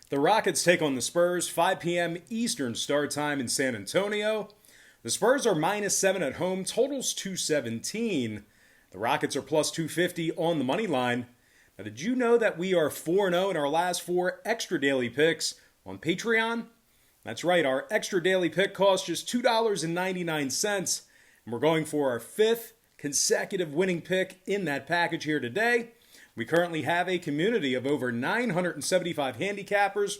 The Rockets take on the Spurs, 5 p.m. Eastern start time in San Antonio. The Spurs are -7 at home, totals 217. The Rockets are plus 250 on the money line. Now, did you know that we are 4-0 in our last 4 extra daily picks on Patreon? That's right, our extra daily pick costs just $2.99, and we're going for our 5th consecutive winning pick in that package here today. We currently have a community of over 975 handicappers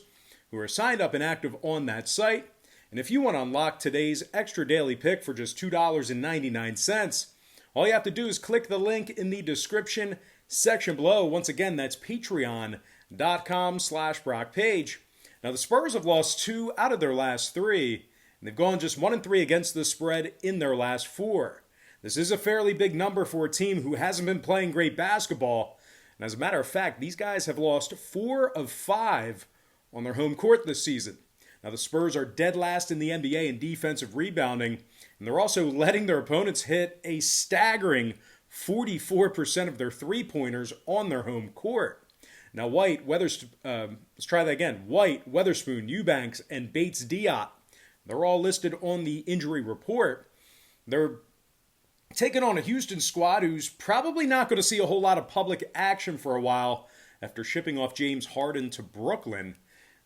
who are signed up and active on that site. And if you want to unlock today's extra daily pick for just $2.99, all you have to do is click the link in the description section below. Once again, that's patreon.com/BrockPage. Now, the Spurs have lost 2 out of their last 3, and they've gone just 1-3 against the spread in their last 4. This is a fairly big number for a team who hasn't been playing great basketball. And as a matter of fact, these guys have lost 4 of 5 on their home court this season. Now, the Spurs are dead last in the NBA in defensive rebounding, and they're also letting their opponents hit a staggering 44% of their three-pointers on their home court. Now, White, Weatherspoon, Eubanks, and Bates Diop, they're all listed on the injury report. They're taking on a Houston squad who's probably not going to see a whole lot of public action for a while after shipping off James Harden to Brooklyn.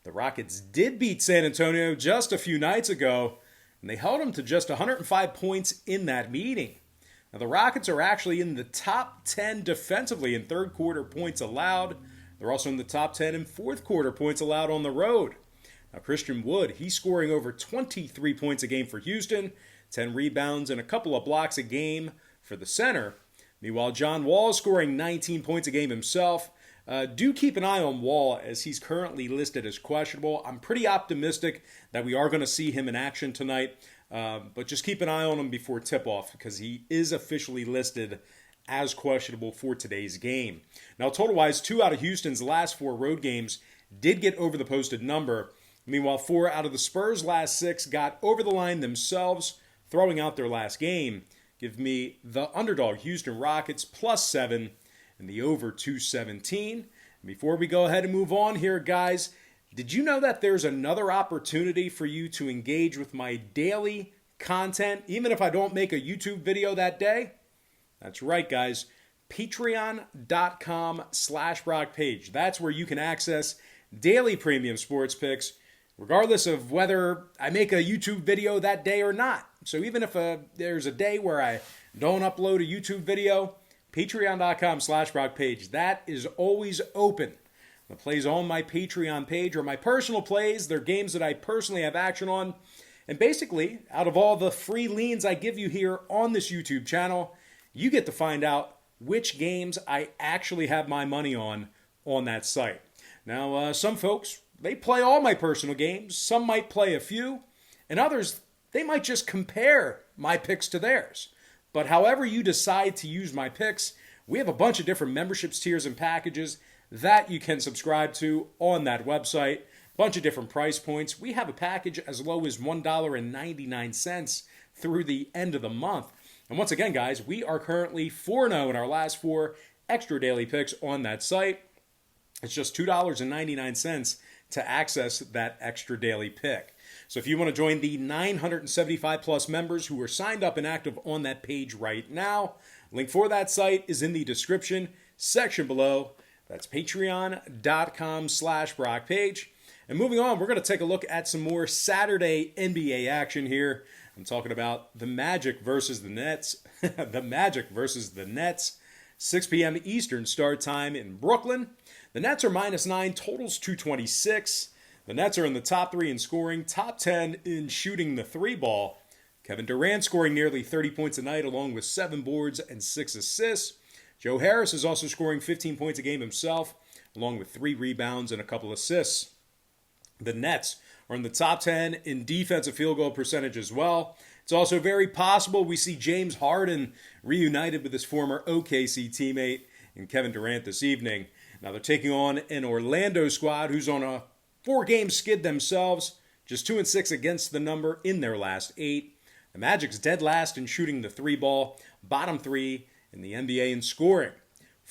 The Rockets did beat San Antonio just a few nights ago, and they held them to just 105 points in that meeting. Now, the Rockets are actually in the top 10 defensively in third quarter points allowed. They're also in the top 10 in fourth quarter points allowed on the road. Now, Christian Wood, he's scoring over 23 points a game for Houston, 10 rebounds and a couple of blocks a game for the center. Meanwhile, John Wall is scoring 19 points a game himself. Do keep an eye on Wall as he's currently listed as questionable. I'm pretty optimistic that we are going to see him in action tonight, but just keep an eye on him before tip-off because he is officially listed as questionable for today's game. Now, total-wise, 2 out of Houston's last 4 road games did get over the posted number. Meanwhile, 4 out of the Spurs' last 6 got over the line themselves, throwing out their last game. Give me the underdog Houston Rockets +7 and the over 217. And before we go ahead and move on here, guys, did you know that there's another opportunity for you to engage with my daily content, even if I don't make a YouTube video that day? That's right, guys. Patreon.com/BrockPage. That's where you can access daily premium sports picks, regardless of whether I make a YouTube video that day or not. So even if there's a day where I don't upload a YouTube video, Patreon.com/BrockPage. That is always open. The plays on my Patreon page are my personal plays. They're games that I personally have action on. And basically, out of all the free leans I give you here on this YouTube channel, you get to find out which games I actually have my money on that site. Now, some folks, they play all my personal games. Some might play a few. And others, they might just compare my picks to theirs. But however you decide to use my picks, we have a bunch of different memberships, tiers, and packages that you can subscribe to on that website. A bunch of different price points. We have a package as low as $1.99 through the end of the month. And once again, guys, we are currently 4-0 in our last 4 extra daily picks on that site. It's just $2.99 to access that extra daily pick. So if you want to join the 975 plus members who are signed up and active on that page right now, link for that site is in the description section below. That's patreon.com/BrockPage. And moving on, we're going to take a look at some more Saturday NBA action here. I'm talking about the Magic versus the Nets. The Magic versus the Nets. 6 p.m. Eastern start time in Brooklyn. The Nets are -9, totals 226. The Nets are in the top 3 in scoring, top 10 in shooting the 3-ball. Kevin Durant scoring nearly 30 points a night along with 7 boards and 6 assists. Joe Harris is also scoring 15 points a game himself, along with 3 rebounds and a couple assists. The Nets are in the top 10 in defensive field goal percentage as well. It's also very possible we see James Harden reunited with his former OKC teammate in Kevin Durant this evening. Now they're taking on an Orlando squad who's on a 4-game skid themselves, just 2-6 against the number in their last 8. The Magic's dead last in shooting the 3-ball, bottom 3 in the NBA in scoring.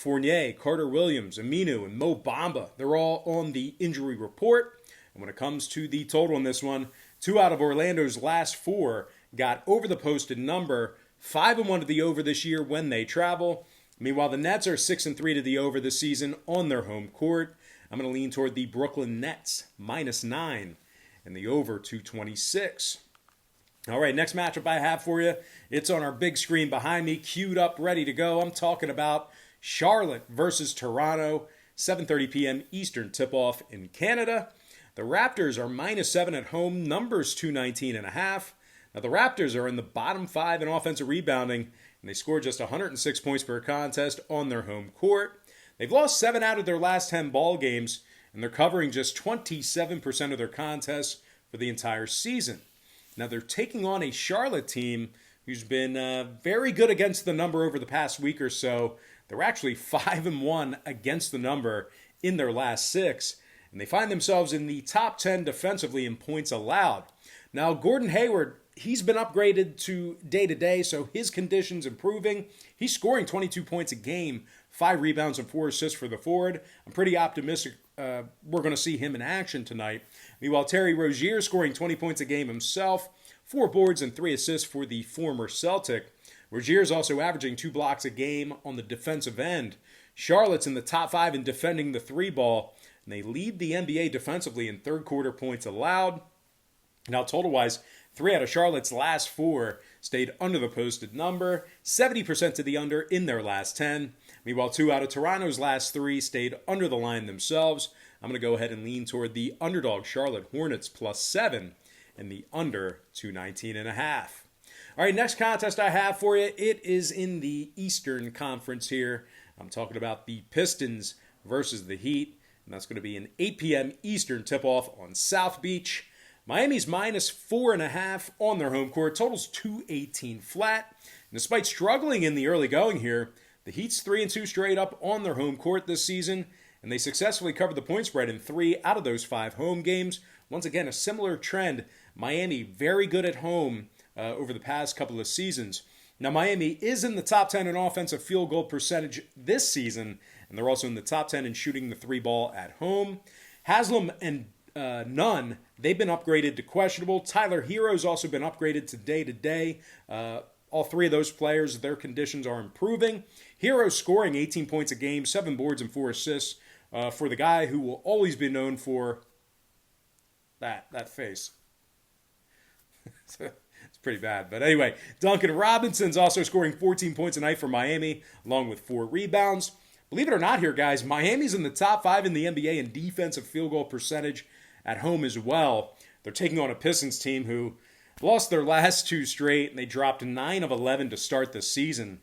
Fournier, Carter Williams, Aminu, and Mo Bamba, they're all on the injury report. And when it comes to the total in this one, 2 out of Orlando's last 4 got over the posted number, 5-1 to the over this year when they travel. Meanwhile, the Nets are 6-3 to the over this season on their home court. I'm going to lean toward the Brooklyn Nets, -9, and the over 226. All right, next matchup I have for you. It's on our big screen behind me, queued up, ready to go. I'm talking about Charlotte versus Toronto, 7:30 p.m. Eastern tip-off in Canada. The Raptors are -7 at home, numbers 219.5. Now, the Raptors are in the bottom 5 in offensive rebounding, and they scored just 106 points per contest on their home court. They've lost 7 out of their last 10 ball games, and they're covering just 27% of their contests for the entire season. Now, they're taking on a Charlotte team who's been very good against the number over the past week or so. They're actually 5-1 against the number in their last 6, and they find themselves in the top 10 defensively in points allowed. Now, Gordon Hayward, he's been upgraded to day-to-day, so his condition's improving. He's scoring 22 points a game, 5 rebounds and 4 assists for the forward. I'm pretty optimistic we're going to see him in action tonight. Meanwhile, Terry Rozier scoring 20 points a game himself, 4 boards and 3 assists for the former Celtic. Rozier is also averaging 2 blocks a game on the defensive end. Charlotte's in the top 5 in defending the 3-ball, and they lead the NBA defensively in third-quarter points allowed. Now, total-wise, 3 out of Charlotte's last 4 stayed under the posted number, 70% to the under in their last 10. Meanwhile, 2 out of Toronto's last 3 stayed under the line themselves. I'm going to go ahead and lean toward the underdog Charlotte Hornets +7 and the under 219.5. All right, next contest I have for you, it is in the Eastern Conference here. I'm talking about the Pistons versus the Heat, and that's going to be an 8 p.m. Eastern tip-off on South Beach. Miami's -4.5 on their home court. Total's 218 flat. And despite struggling in the early going here, the Heat's 3-2 straight up on their home court this season, and they successfully covered the point spread in 3 out of those 5 home games. Once again, a similar trend. Miami very good at home over the past couple of seasons. Now, Miami is in the top 10 in offensive field goal percentage this season, and they're also in the top 10 in shooting the 3-ball at home. Haslam and Nunn, they've been upgraded to questionable. Tyler Hero's also been upgraded to day-to-day. All 3 of those players, their conditions are improving. Hero scoring 18 points a game, 7 boards and 4 assists for the guy who will always be known for that face. It's pretty bad. But anyway, Duncan Robinson's also scoring 14 points a night for Miami, along with 4 rebounds. Believe it or not here, guys, Miami's in the top 5 in the NBA in defensive field goal percentage at home as well. They're taking on a Pistons team who lost their last 2 straight, and they dropped 9 of 11 to start the season.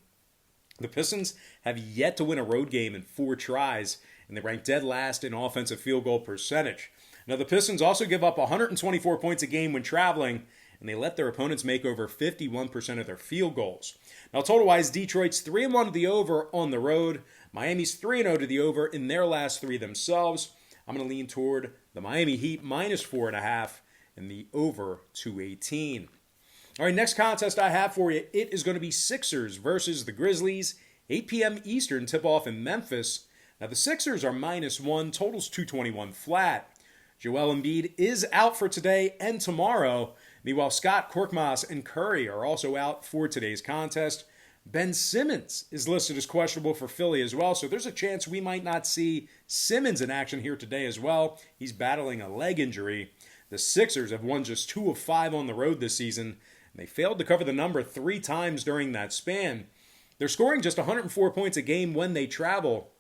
The Pistons have yet to win a road game in 4 tries, and they rank dead last in offensive field goal percentage. Now, the Pistons also give up 124 points a game when traveling, and they let their opponents make over 51% of their field goals. Now, total-wise, Detroit's 3-1 to the over on the road. Miami's 3-0 to the over in their last 3 themselves. I'm going to lean toward the Miami Heat -4.5 and the over 218. All right, next contest I have for you, it is going to be Sixers versus the Grizzlies, 8 p.m. Eastern tip-off in Memphis. Now, the Sixers are -1, totals 221 flat. Joel Embiid is out for today and tomorrow. Meanwhile, Scott, Korkmaz, and Curry are also out for today's contest. Ben Simmons is listed as questionable for Philly as well, so there's a chance we might not see Simmons in action here today as well. He's battling a leg injury. The Sixers have won just 2 of 5 on the road this season, and they failed to cover the number 3 times during that span. They're scoring just 104 points a game when they travel,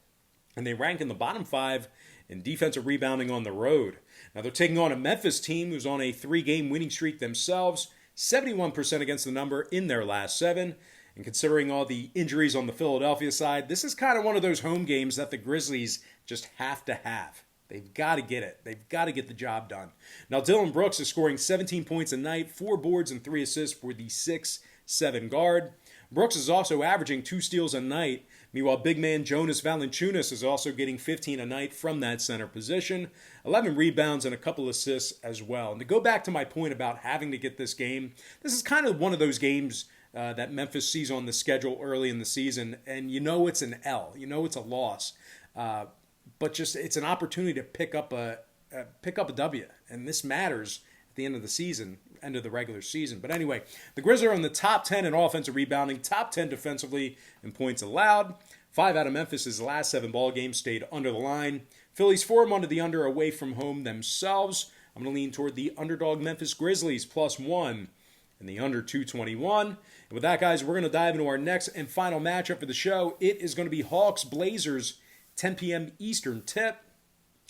and they rank in the bottom 5 in defensive rebounding on the road. Now, they're taking on a Memphis team who's on a 3-game winning streak themselves, 71% against the number in their last 7. And considering all the injuries on the Philadelphia side, this is kind of one of those home games that the Grizzlies just have to have. They've got to get it. They've got to get the job done. Now, Dylan Brooks is scoring 17 points a night, 4 boards and 3 assists for the 6'7" guard. Brooks is also averaging 2 steals a night. Meanwhile, big man Jonas Valanciunas is also getting 15 a night from that center position, 11 rebounds and a couple assists as well. And to go back to my point about having to get this game, this is kind of one of those games that Memphis sees on the schedule early in the season, and you know it's an L, you know it's a loss, but just it's an opportunity to pick up a W, and this matters at the end of the season, end of the regular season. But anyway, the Grizzlies are in the top 10 in offensive rebounding, top 10 defensively in points allowed. 5 out of Memphis' last 7 ball games stayed under the line. Phillies 4 under the under away from home themselves. I'm going to lean toward the underdog Memphis Grizzlies +1 and the under 221. And with that, guys, we're going to dive into our next and final matchup for the show. It is going to be Hawks-Blazers, 10 p.m. Eastern tip.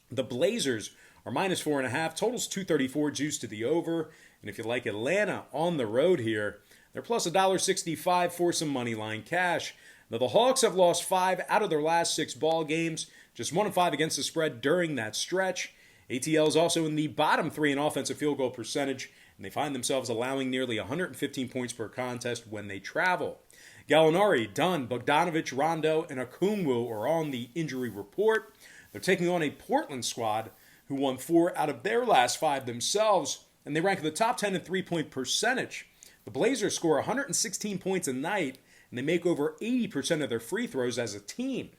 The Blazers are -4.5. Totals 234, juice to the over. And if you like Atlanta on the road here, they're plus $1.65 for some money line cash. Now, the Hawks have lost 5 out of their last 6 ball games, just 1-5 against the spread during that stretch. ATL is also in the bottom 3 in offensive field goal percentage, and they find themselves allowing nearly 115 points per contest when they travel. Gallinari, Dunn, Bogdanovic, Rondo, and Okungwu are on the injury report. They're taking on a Portland squad who won 4 out of their last 5 themselves, and they rank in the top 10 in three-point percentage. The Blazers score 116 points a night, and they make over 80% of their free throws as a team.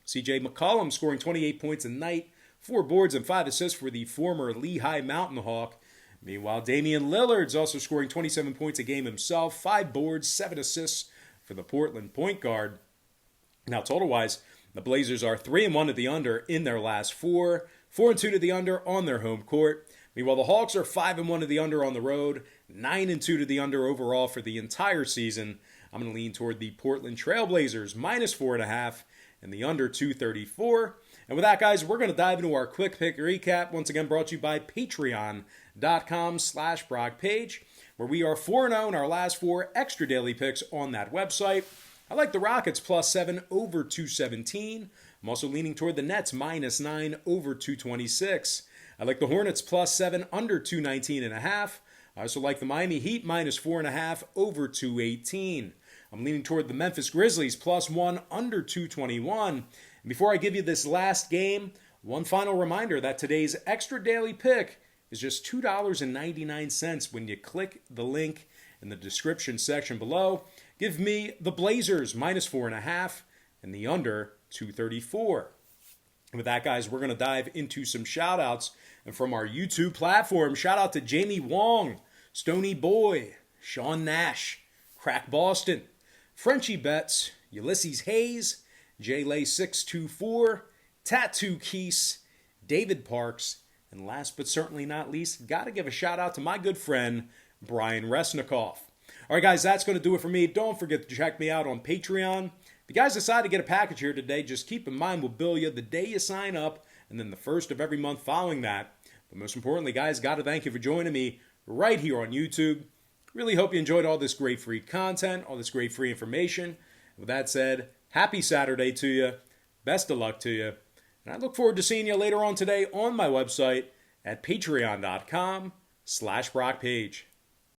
C.J. McCollum scoring 28 points a night, 4 boards and 5 assists for the former Lehigh Mountain Hawk. Meanwhile, Damian Lillard's also scoring 27 points a game himself, 5 boards, 7 assists for the Portland point guard. Now, total-wise, the Blazers are 3-1 at the under in their last 4, 4-2 to the under on their home court. Meanwhile, the Hawks are 5-1 to the under on the road, 9-2 to the under overall for the entire season. I'm going to lean toward the Portland Trailblazers, -4.5, and the under 234. And with that, guys, we're going to dive into our quick pick recap, once again brought to you by patreon.com/BrockPage, where we are 4-0 in our last 4 extra daily picks on that website. I like the Rockets +7 over 217. I'm also leaning toward the Nets -9 over 226. I like the Hornets +7 under 219.5. I also like the Miami Heat -4.5 over 218. I'm leaning toward the Memphis Grizzlies +1 under 221. And before I give you this last game, one final reminder that today's extra daily pick is just $2.99 when you click the link in the description section below. Give me the Blazers -4.5 and the under 234. And with that, guys, we're going to dive into some shout-outs. And from our YouTube platform, shout out to Jamie Wong, Stony Boy, Sean Nash, Crack Boston, Frenchie Betts, Ulysses Hayes, JLay624, Tattoo Keese, David Parks, and last but certainly not least, got to give a shout out to my good friend, Brian Resnikoff. All right, guys, that's going to do it for me. Don't forget to check me out on Patreon. If you guys decide to get a package here today, just keep in mind we'll bill you the day you sign up and then the first of every month following that. But most importantly, guys, got to thank you for joining me right here on YouTube. Really hope you enjoyed all this great free content, all this great free information. With that said, happy Saturday to you. Best of luck to you. And I look forward to seeing you later on today on my website at patreon.com/BrockPage.